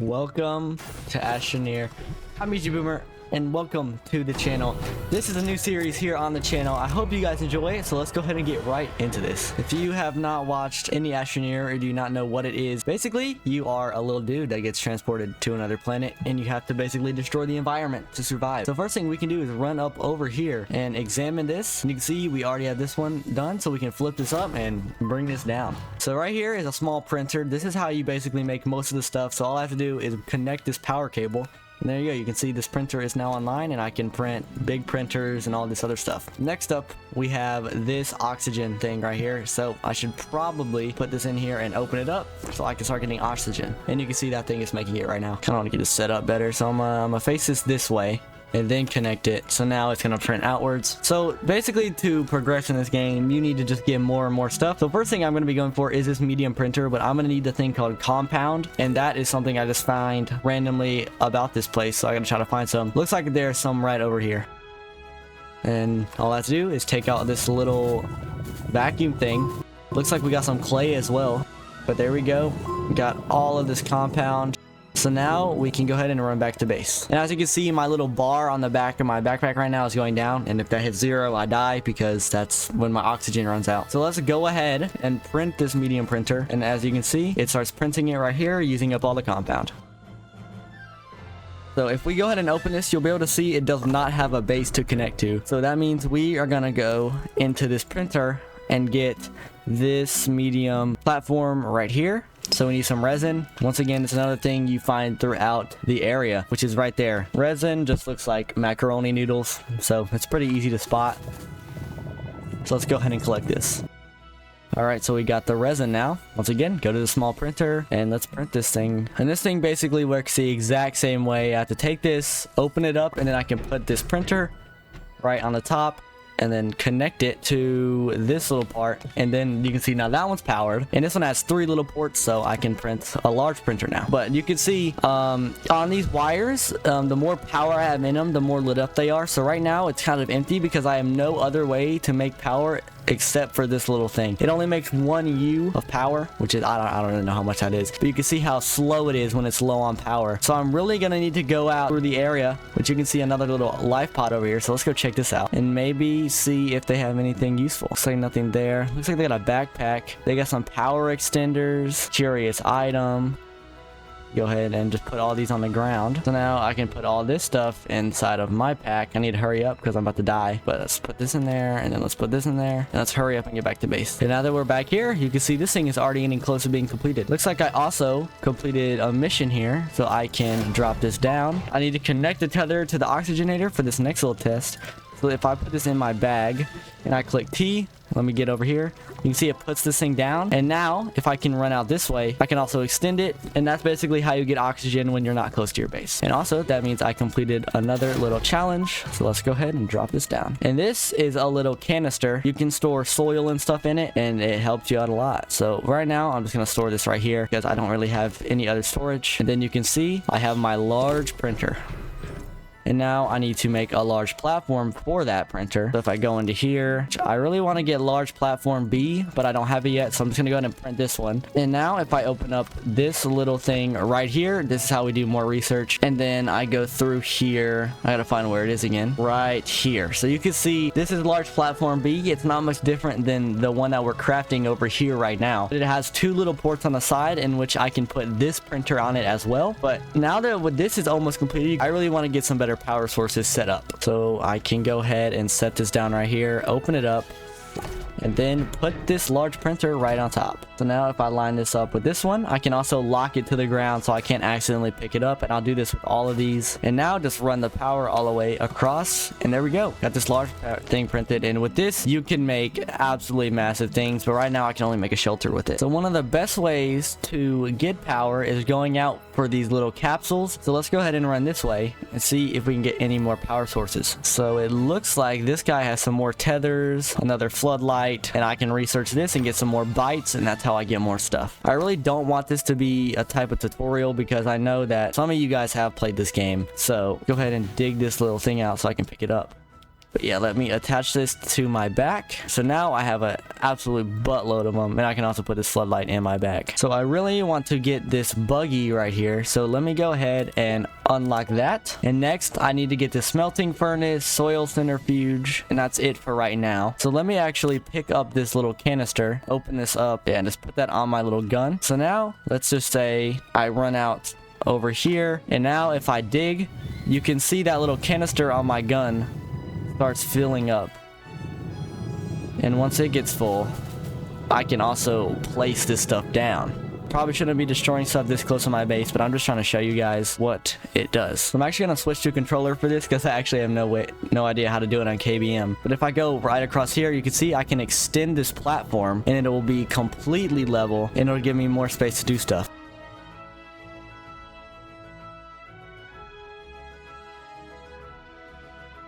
Welcome to Astroneer. I'm EG Boomer, and welcome to the channel. This is a new series here on the channel. I hope you guys enjoy it, so let's go ahead and get right into this. If you have not watched any Astroneer or do not know what it is, basically you are a little dude that gets transported to another planet and you have to basically destroy the environment to survive. So first thing we can do is run up over here and examine this. And you can see we already have this one done, so we can flip this up and bring this down. So right here is a small printer. This is how you basically make most of the stuff. So all I have to do is connect this power cable. And there you go, you can see this printer is now online and I can print big printers and all this other stuff. Next up, we have this oxygen thing right here. So I should probably put this in here and open it up so I can start getting oxygen. And you can see that thing is making it right now. Kind of want to get this set up better. So I'm gonna face this way and then connect it. So now it's gonna print outwards. So basically to progress in this game, you need to just get more and more stuff. So first thing I'm gonna be going for is this medium printer, but I'm gonna need the thing called compound. And that is something I just find randomly about this place. So I gotta try to find some. Looks like there's some right over here. And all I have to do is take out this little vacuum thing. Looks like we got some clay as well, but there we go. We got all of this compound. So now we can go ahead and run back to base. And as you can see, my little bar on the back of my backpack right now is going down. And if that hits 0, I die because that's when my oxygen runs out. So let's go ahead and print this medium printer. And as you can see, it starts printing it right here, using up all the compound. So if we go ahead and open this, you'll be able to see it does not have a base to connect to. So that means we are going to go into this printer and get this medium platform right here. So we need some resin. Once again, it's another thing you find throughout the area, which is right there. Resin just looks like macaroni noodles, so it's pretty easy to spot. So let's go ahead and collect this. Alright, so we got the resin now. Once again, go to the small printer and let's print this thing. And this thing basically works the exact same way. I have to take this, open it up, and then I can put this printer right on the top and then connect it to this little part, and then you can see now that one's powered, and this one has 3 little ports, so I can print a large printer now. But you can see on these wires, the more power I have in them, the more lit up they are. So right now it's kind of empty because I have no other way to make power except for this little thing. It only makes 1 U of power, which is I don't even know how much that is, but you can see how slow it is when it's low on power. So I'm really gonna need to go out through the area, which you can see another little life pod over here. So let's go check this out and maybe see if they have anything useful. Looks like nothing there. Looks like they got a backpack. They got some power extenders, curious item. Go ahead and just put all these on the ground. So now I can put all this stuff inside of my pack. I need to hurry up because I'm about to die. But let's put this in there, and then let's put this in there, and let's hurry up and get back to base. And now that we're back here, you can see this thing is already getting close to being completed. Looks like I also completed a mission here, so I can drop this down. I need to connect the tether to the oxygenator for this next little test. So if I put this in my bag and I click T, let me get over here, you can see it puts this thing down. And now if I can run out this way, I can also extend it, and that's basically how you get oxygen when you're not close to your base. And also that means I completed another little challenge. So let's go ahead and drop this down. And this is a little canister. You can store soil and stuff in it, and it helps you out a lot. So right now I'm just going to store this right here because I don't really have any other storage. And then you can see I have my large printer. And now I need to make a large platform for that printer. So if I go into here, I really want to get large platform B, but I don't have it yet. So I'm just going to go ahead and print this one. And now if I open up this little thing right here, this is how we do more research. And then I go through here. I got to find where it is again. Right here. So you can see this is large platform B. It's not much different than the one that we're crafting over here right now. It has 2 little ports on the side in which I can put this printer on it as well. But now that this is almost completed, I really want to get some better power sources set up. So I can go ahead and set this down right here, open it up, and then put this large printer right on top. So now if I line this up with this one, I can also lock it to the ground so I can't accidentally pick it up, and I'll do this with all of these. And now just run the power all the way across, and there we go. Got this large thing printed, and with this you can make absolutely massive things, but right now I can only make a shelter with it. So one of the best ways to get power is going out for these little capsules. So let's go ahead and run this way and see if we can get any more power sources. So it looks like this guy has some more tethers, another floodlight, and I can research this and get some more bytes, and that's how I get more stuff. I really don't want this to be a type of tutorial because I know that some of you guys have played this game. So go ahead and dig this little thing out so I can pick it up. But yeah, let me attach this to my back. So now I have an absolute buttload of them, and I can also put this floodlight in my back. So I really want to get this buggy right here. So let me go ahead and unlock that. And next, I need to get the smelting furnace, soil centrifuge, and that's it for right now. So let me actually pick up this little canister, open this up, and just put that on my little gun. So now, let's just say I run out over here, and now if I dig, you can see that little canister on my gun starts filling up. And once it gets full, I can also place this stuff down. Probably shouldn't be destroying stuff this close to my base, but I'm just trying to show you guys what it does. So I'm actually going to switch to a controller for this because I actually have no idea how to do it on KBM. But if I go right across here, you can see I can extend this platform and it will be completely level and it'll give me more space to do stuff.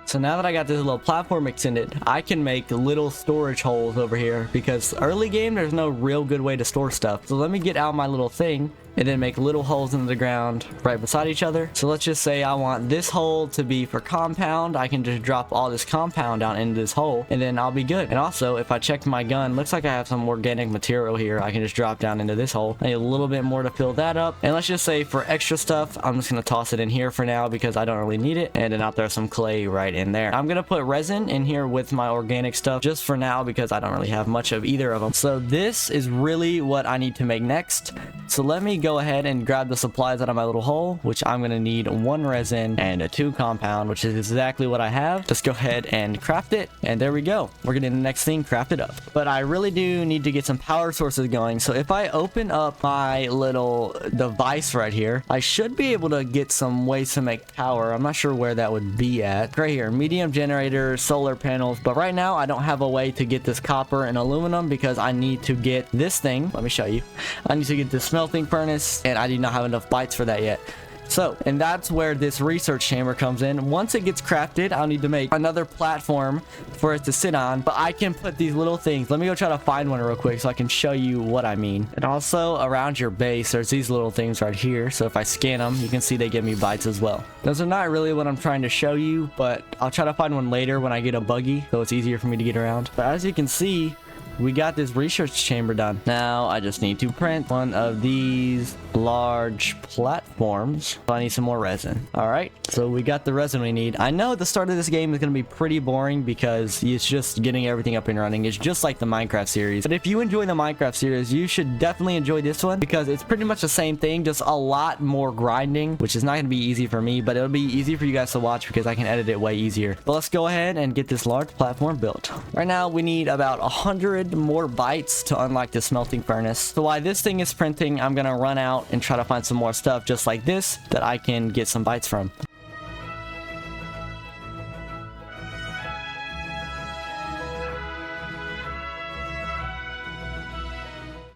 So now that I got this little platform extended, I can make little storage holes over here because early game, there's no real good way to store stuff. So let me get out my little thing and then make little holes in the ground right beside each other. So let's just say I want this hole to be for compound. I can just drop all this compound down into this hole and then I'll be good. And also, if I check my gun, looks like I have some organic material here. I can just drop down into this hole. I need a little bit more to fill that up. And let's just say for extra stuff, I'm just gonna toss it in here for now because I don't really need it. And then I'll throw some clay right in there. I'm gonna put resin in here with my organic stuff just for now because I don't really have much of either of them. So this is really what I need to make next. So let me go ahead and grab the supplies out of my little hole, which I'm gonna need 1 resin and a 2 compound, which is exactly what I have. Just go ahead and craft it, and there we go. We're getting the next thing crafted up. But I really do need to get some power sources going. So if I open up my little device right here, I should be able to get some ways to make power. I'm not sure where that would be at. Right here, medium generator, solar panels. But right now, I don't have a way to get this copper and aluminum because I need to get this thing. Let me show you. I need to get this smelting furnace, and I do not have enough bytes for that yet. So, and that's where this research chamber comes in. Once it gets crafted, I'll need to make another platform for it to sit on, but I can put these little things. Let me go try to find one real quick so I can show you what I mean. And also around your base, there's these little things right here. So if I scan them, you can see they give me bytes as well. Those are not really what I'm trying to show you, but I'll try to find one later when I get a buggy, so it's easier for me to get around. But as you can see, we got this research chamber done. Now I just need to print one of these large platforms. So I need some more resin. All right, so we got the resin we need. I know at the start of this game is going to be pretty boring because it's just getting everything up and running. It's just like the Minecraft series. But if you enjoy the Minecraft series, you should definitely enjoy this one because it's pretty much the same thing, just a lot more grinding, which is not going to be easy for me, but it'll be easy for you guys to watch because I can edit it way easier. But let's go ahead and get this large platform built. Right now we need about 100 more bytes to unlock the smelting furnace. So while this thing is printing, I'm gonna run out and try to find some more stuff just like this that I can get some bytes from.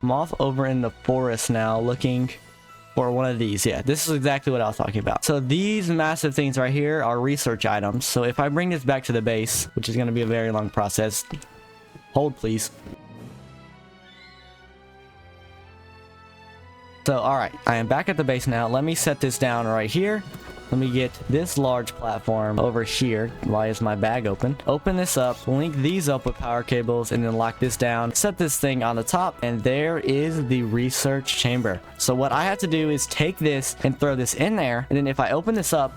I'm off over in the forest now looking for one of these. Yeah, this is exactly what I was talking about. So these massive things right here are research items. So if I bring this back to the base, which is going to be a very long process, hold please. So all right, I am back at the base now. Let me set this down right here. Let me get this large platform over here. Why is my bag open? Open this up, link these up with power cables, and then lock this down. Set this thing on the top, and there is the research chamber. So what I have to do is take this and throw this in there, and then if I open this up,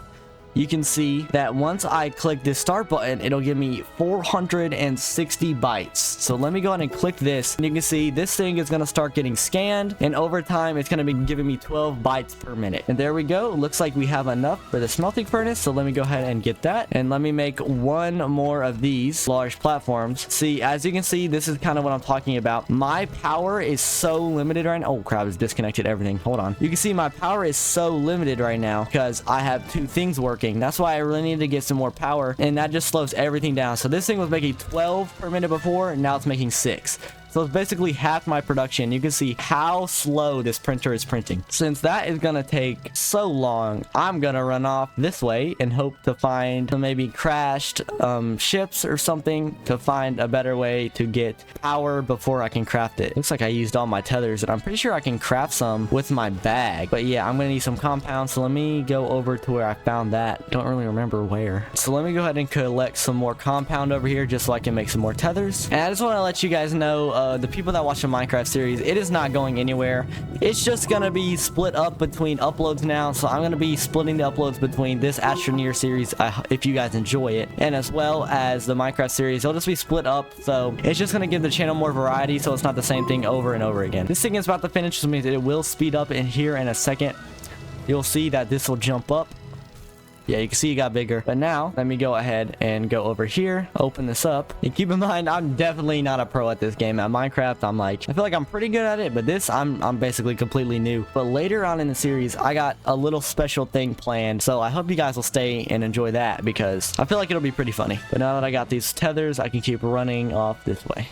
you can see that once I click this start button, it'll give me 460 bytes. So let me go ahead and click this, and you can see this thing is going to start getting scanned, and over time it's going to be giving me 12 bytes per minute. And there we go. Looks like we have enough for the smelting furnace, so let me go ahead and get that, and let me make one more of these large platforms. See, as you can see, this is kind of what I'm talking about. My power is so limited right now. Oh crap, it's disconnected everything. Hold on. You can see my power is so limited right now because I have 2 things working. That's why I really need to get some more power, and that just slows everything down. So this thing was making 12 per minute before, and now it's making 6. So it's basically half my production. You can see how slow this printer is printing. Since that is gonna take so long, I'm gonna run off this way and hope to find some maybe crashed ships or something to find a better way to get power before I can craft it. Looks like I used all my tethers, and I'm pretty sure I can craft some with my bag. But yeah, I'm gonna need some compounds, so let me go over to where I found that. Don't really remember where. So let me go ahead and collect some more compound over here just so I can make some more tethers. And I just want to let you guys know, the people that watch the Minecraft series, it is not going anywhere. It's just gonna be split up between uploads now. So I'm gonna be splitting the uploads between this Astroneer series, if you guys enjoy it, and as well as the Minecraft series. It'll just be split up, so it's just gonna give the channel more variety, so it's not the same thing over and over again. This thing is about to finish, which means it will speed up in here in a second. You'll see that this will jump up. Yeah, you can see it got bigger. But now, let me go ahead and go over here, open this up. And keep in mind, I'm definitely not a pro at this game. At Minecraft, I feel like I'm pretty good at it, but this, I'm basically completely new. But later on in the series, I got a little special thing planned. So I hope you guys will stay and enjoy that, because I feel like it'll be pretty funny. But now that I got these tethers, I can keep running off this way.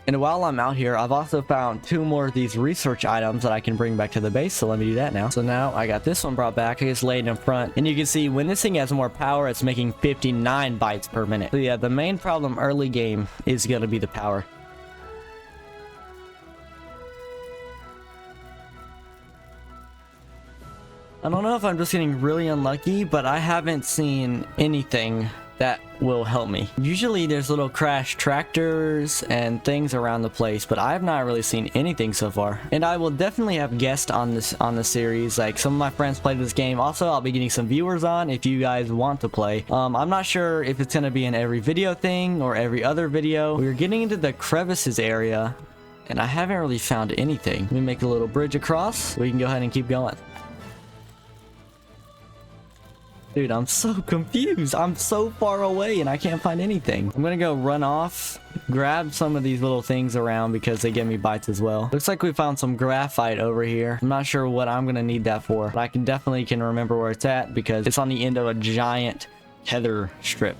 And while I'm out here, I've also found 2 more of these research items that I can bring back to the base. So let me do that now. So now I got this one brought back. I just laid it in front. And you can see when this thing has more power, it's making 59 bytes per minute. So yeah, the main problem early game is going to be the power. I don't know if I'm just getting really unlucky, but I haven't seen anything that will help me. Usually there's little crash tractors and things around the place, but I have not really seen anything so far. And I will definitely have guests on the series. Like, some of my friends played this game. Also, I'll be getting some viewers on if you guys want to play. I'm not sure if it's gonna be in every video thing or every other video. We're getting into the crevices area, and I haven't really found anything. Let me make a little bridge across. We can go ahead and keep going. Dude, I'm so confused. I'm so far away and I can't find anything. I'm gonna go run off, grab some of these little things around because they give me bites as well. Looks like we found some graphite over here. I'm not sure what I'm gonna need that for, but I definitely can remember where it's at because it's on the end of a giant tether strip.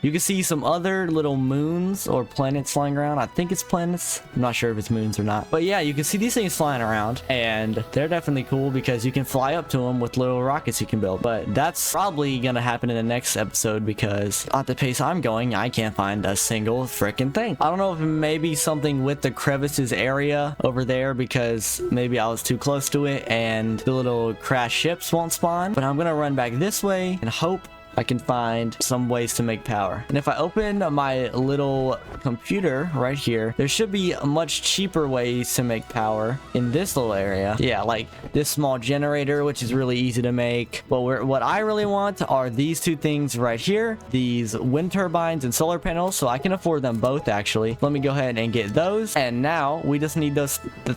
You can see some other little moons or planets flying around. I think it's planets. I'm not sure if it's moons or not. But yeah, you can see these things flying around, and they're definitely cool because you can fly up to them with little rockets you can build. But that's probably gonna happen in the next episode because at the pace I'm going, I can't find a single freaking thing. I don't know if maybe something with the crevices area over there because maybe I was too close to it and the little crash ships won't spawn. But I'm gonna run back this way and hope I can find some ways to make power. And if I open my little computer right here, there should be much cheaper ways to make power in this little area. Yeah, like this small generator, which is really easy to make. But what I really want are these 2 things right here, these wind turbines and solar panels, so I can afford them both actually. Let me go ahead and get those. And now we just need the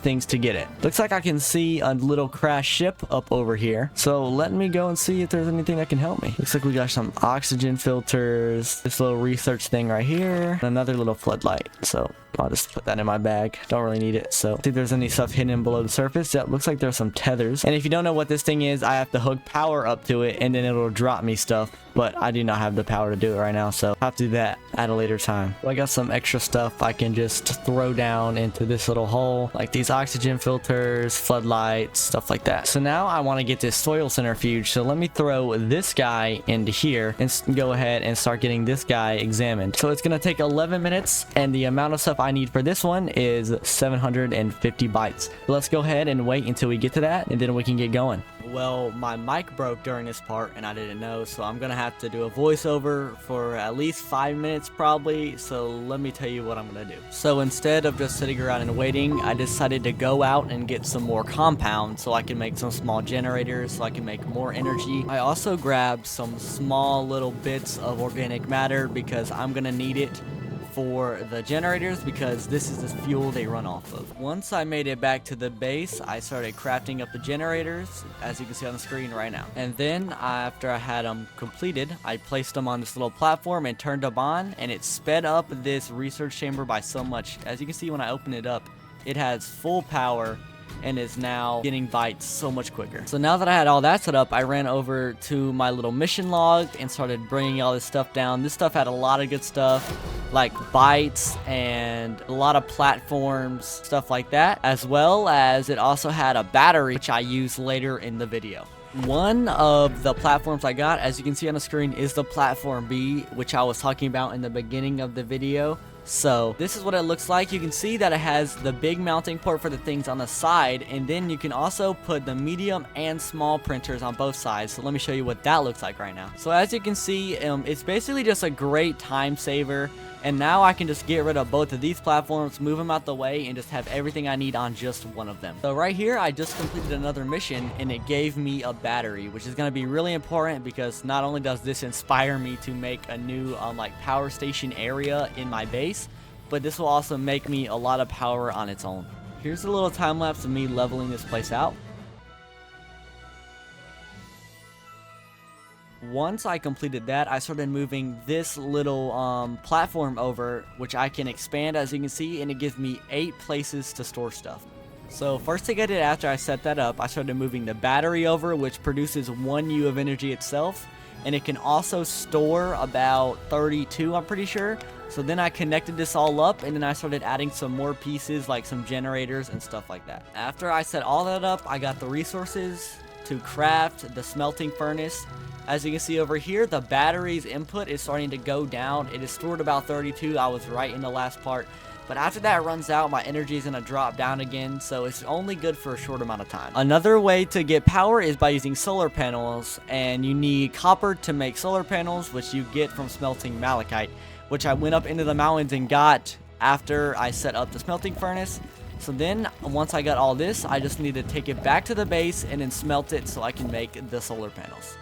things to get it. Looks like I can see a little crash ship up over here. So let me go and see if there's anything that can help me. Looks like we got some oxygen filters, this little research thing right here, and another little floodlight. So I'll just put that in my bag. Don't really need it. So see if there's any stuff hidden below the surface. Yep, looks like there's some tethers. And if you don't know what this thing is, I have to hook power up to it and then it'll drop me stuff. But I do not have the power to do it right now, so I'll have to do that at a later time. So I got some extra stuff I can just throw down into this little hole, like these oxygen filters, floodlights, stuff like that. So now I want to get this soil centrifuge. So let me throw this guy into here and go ahead and start getting this guy examined. So it's going to take 11 minutes, and the amount of stuff I need for this one is 750 bytes. So let's go ahead and wait until we get to that, and then we can get going. Well, my mic broke during this part and I didn't know, so I'm gonna have to do a voiceover for at least 5 minutes probably. So let me tell you what I'm gonna do. So instead of just sitting around and waiting, I decided to go out and get some more compound so I can make some small generators so I can make more energy. I also grabbed some small little bits of organic matter because I'm gonna need it for the generators because this is the fuel they run off of. Once I made it back to the base, I started crafting up the generators, as you can see on the screen right now. And then after I had them completed, I placed them on this little platform and turned them on, and it sped up this research chamber by so much. As you can see when I open it up, it has full power and is now getting bytes so much quicker. So now that I had all that set up, I ran over to my little mission log and started bringing all this stuff down. This stuff had a lot of good stuff, like bytes and a lot of platforms, stuff like that, as well as it also had a battery, which I use later in the video. One of the platforms I got, as you can see on the screen, is the platform B, which I was talking about in the beginning of the video. So this is what it looks like. You can see that it has the big mounting port for the things on the side, and then you can also put the medium and small printers on both sides. So let me show you what that looks like right now. So as you can see, it's basically just a great time saver. And now I can just get rid of both of these platforms, move them out the way, and just have everything I need on just one of them. So right here, I just completed another mission, and it gave me a battery, which is going to be really important because not only does this inspire me to make a new like power station area in my base, but this will also make me a lot of power on its own. Here's a little time lapse of me leveling this place out. Once I completed that, I started moving this little platform over, which I can expand, as you can see, and it gives me 8 places to store stuff. So first thing I did after I set that up, I started moving the battery over, which produces 1 U of energy itself, and it can also store about 32, I'm pretty sure. So then I connected this all up, and then I started adding some more pieces, like some generators and stuff like that. After I set all that up, I got the resources to craft the smelting furnace. As you can see over here, the battery's input is starting to go down. It is stored about 32. I was right in the last part. But after that runs out, my energy is going to drop down again, so it's only good for a short amount of time. Another way to get power is by using solar panels, and you need copper to make solar panels, which you get from smelting malachite, which I went up into the mountains and got after I set up the smelting furnace. So then, once I got all this, I just need to take it back to the base and then smelt it so I can make the solar panels.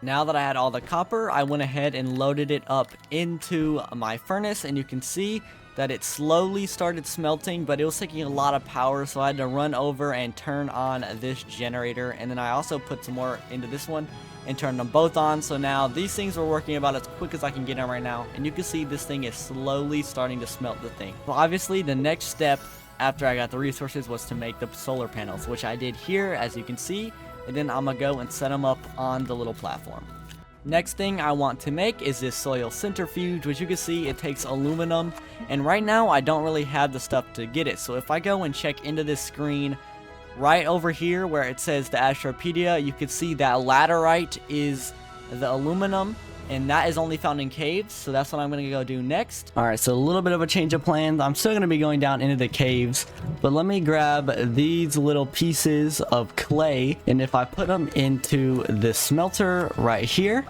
Now that I had all the copper, I went ahead and loaded it up into my furnace, and you can see that it slowly started smelting, but it was taking a lot of power, so I had to run over and turn on this generator, and then I also put some more into this one and turned them both on. So now these things are working about as quick as I can get them right now, and you can see this thing is slowly starting to smelt the thing. So obviously the next step after I got the resources was to make the solar panels, which I did here, as you can see. And then I'm gonna go and set them up on the little platform. Next thing I want to make is this soil centrifuge, which you can see it takes aluminum, and right now I don't really have the stuff to get it. So if I go and check into this screen right over here where it says the Astropedia, you can see that laterite is the aluminum, and that is only found in caves, so that's what I'm gonna go do next. Alright, so a little bit of a change of plans. I'm still gonna be going down into the caves, but let me grab these little pieces of clay, and if I put them into the smelter right here,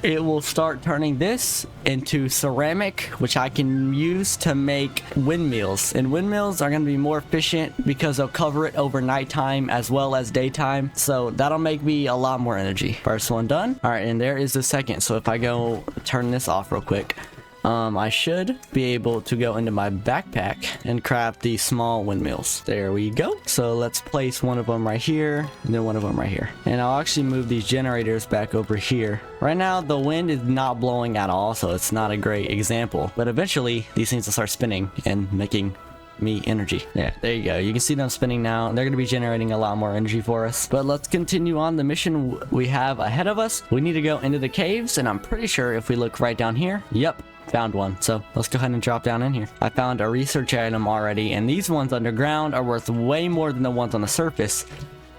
it will start turning this into ceramic, which I can use to make windmills. And windmills are gonna be more efficient because they'll cover it over nighttime as well as daytime, so that'll make me a lot more energy. First one done. Alright, and there is the second. So if I go turn this off real quick, I should be able to go into my backpack and craft these small windmills. There we go. So let's place one of them right here and then one of them right here. And I'll actually move these generators back over here. Right now the wind is not blowing at all, so it's not a great example, but eventually these things will start spinning and making me energy. Yeah, there you go. You can see them spinning now. They're going to be generating a lot more energy for us. But let's continue on the mission we have ahead of us. We need to go into the caves, and I'm pretty sure if we look right down here, yep, found one. So let's go ahead and drop down in here. I found a research item already, and these ones underground are worth way more than the ones on the surface.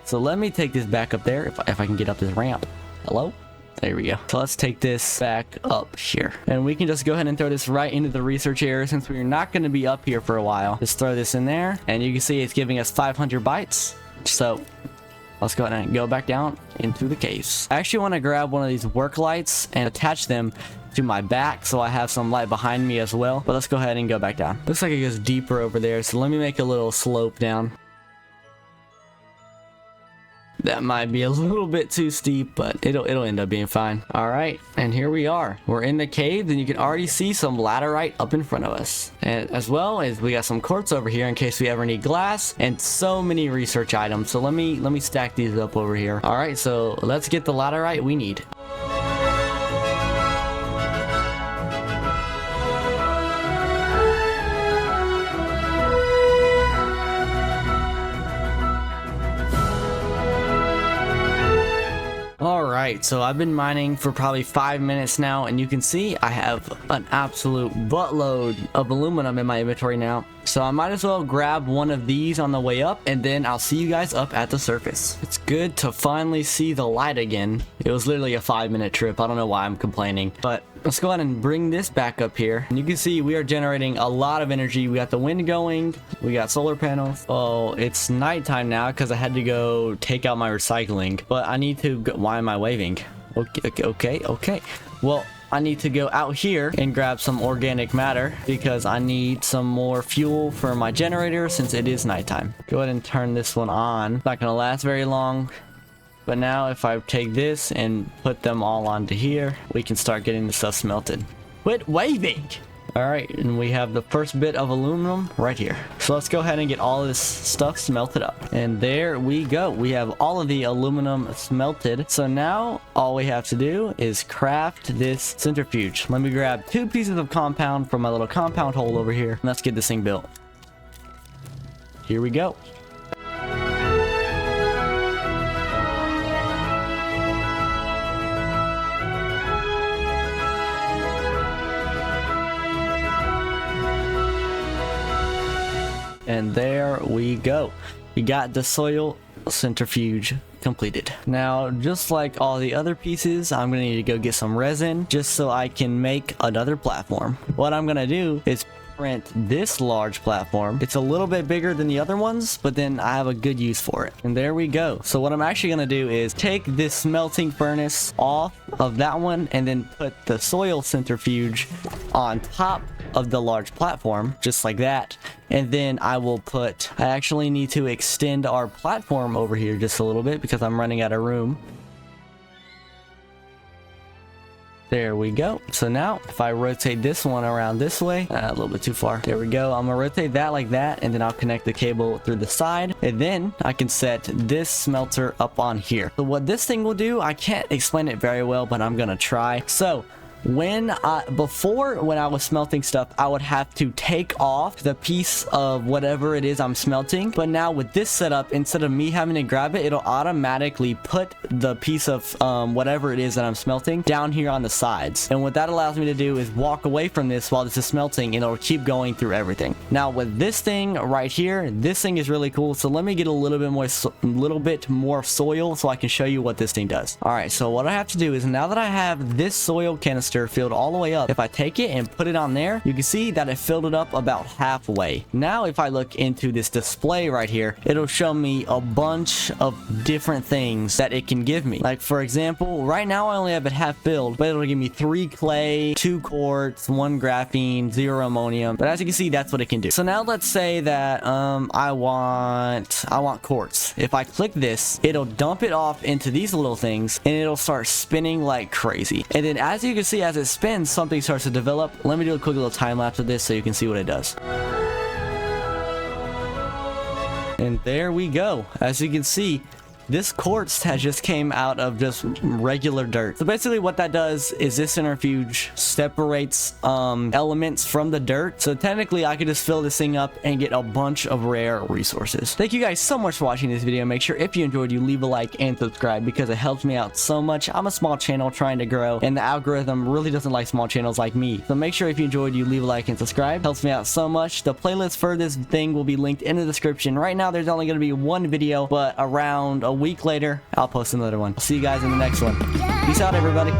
So let me take this back up there if I can get up this ramp. Hello? There we go. So let's take this back up here, and we can just go ahead and throw this right into the research area since we're not going to be up here for a while. Just throw this in there, and you can see it's giving us 500 bytes. So let's go ahead and go back down into the caves. I actually want to grab one of these work lights and attach them to my back so I have some light behind me as well. But let's go ahead and go back down. Looks like it goes deeper over there, so let me make a little slope down. That might be a little bit too steep, but it'll end up being fine. All right, and here we are. We're in the cave, and you can already see some laterite up in front of us. And as well as we got some quartz over here in case we ever need glass, and so many research items. So let me stack these up over here. All right, so let's get the laterite we need. Alright, so I've been mining for probably 5 minutes now, and you can see I have an absolute buttload of aluminum in my inventory now. So I might as well grab one of these on the way up, and then I'll see you guys up at the surface. It's good to finally see the light again. It was literally a 5-minute trip. I don't know why I'm complaining, but let's go ahead and bring this back up here. And you can see we are generating a lot of energy. We got the wind going. We got solar panels. Oh, it's nighttime now because I had to go take out my recycling, but I need to go. Why am I waving? Okay. Well, I need to go out here and grab some organic matter because I need some more fuel for my generator since it is nighttime. Go ahead and turn this one on. It's not gonna last very long, but now if I take this and put them all onto here, we can start getting the stuff smelted. Quit waving! Alright, and we have the first bit of aluminum right here. So let's go ahead and get all of this stuff smelted up. And there we go. We have all of the aluminum smelted. So now all we have to do is craft this centrifuge. Let me grab 2 pieces of compound from my little compound hole over here. Let's get this thing built. Here we go. And there we go. We got the soil centrifuge completed. Now, just like all the other pieces, I'm gonna need to go get some resin just so I can make another platform. What I'm gonna do is print this large platform. It's a little bit bigger than the other ones, but then I have a good use for it. And there we go. So what I'm actually gonna do is take this smelting furnace off of that one and then put the soil centrifuge on top of the large platform, just like that. And then I actually need to extend our platform over here just a little bit because I'm running out of room. There we go. So now if I rotate this one around this way, a little bit too far. There we go. I'm gonna rotate that like that, and then I'll connect the cable through the side, and then I can set this smelter up on here. So what this thing will do, I can't explain it very well, but I'm gonna try. So before when I was smelting stuff, I would have to take off the piece of whatever it is I'm smelting, but now with this setup, instead of me having to grab it, it'll automatically put the piece of whatever it is that I'm smelting down here on the sides. And what that allows me to do is walk away from this while this is smelting, and it'll keep going through everything. Now with this thing right here, this thing is really cool. So let me get a little bit more soil so I can show you what this thing does. All right, so what I have to do is, now that I have this soil canister filled all the way up, if I take it and put it on there, you can see that it filled it up about halfway. Now if I look into this display right here, it'll show me a bunch of different things that it can give me. Like for example, right now I only have it half filled, but it'll give me 3 clay, 2 quartz, 1 graphene, 0 ammonium. But as you can see, that's what it can do. So now let's say that I want quartz. If I click this, it'll dump it off into these little things, and it'll start spinning like crazy. And then as you can see, as it spins, something starts to develop. Let me do a quick little time lapse of this so you can see what it does. And there we go. As you can see, this quartz has just came out of just regular dirt. So basically what that does is this centrifuge separates elements from the dirt. So technically I could just fill this thing up and get a bunch of rare resources. Thank you guys so much for watching this video. Make sure if you enjoyed, you leave a like and subscribe because it helps me out so much. I'm a small channel trying to grow, and the algorithm really doesn't like small channels like me. So make sure if you enjoyed, you leave a like and subscribe. Helps me out so much. The playlist for this thing will be linked in the description. Right now there's only going to be 1 video, but around a week later I'll post another one. See you guys in the next one. Peace out, everybody.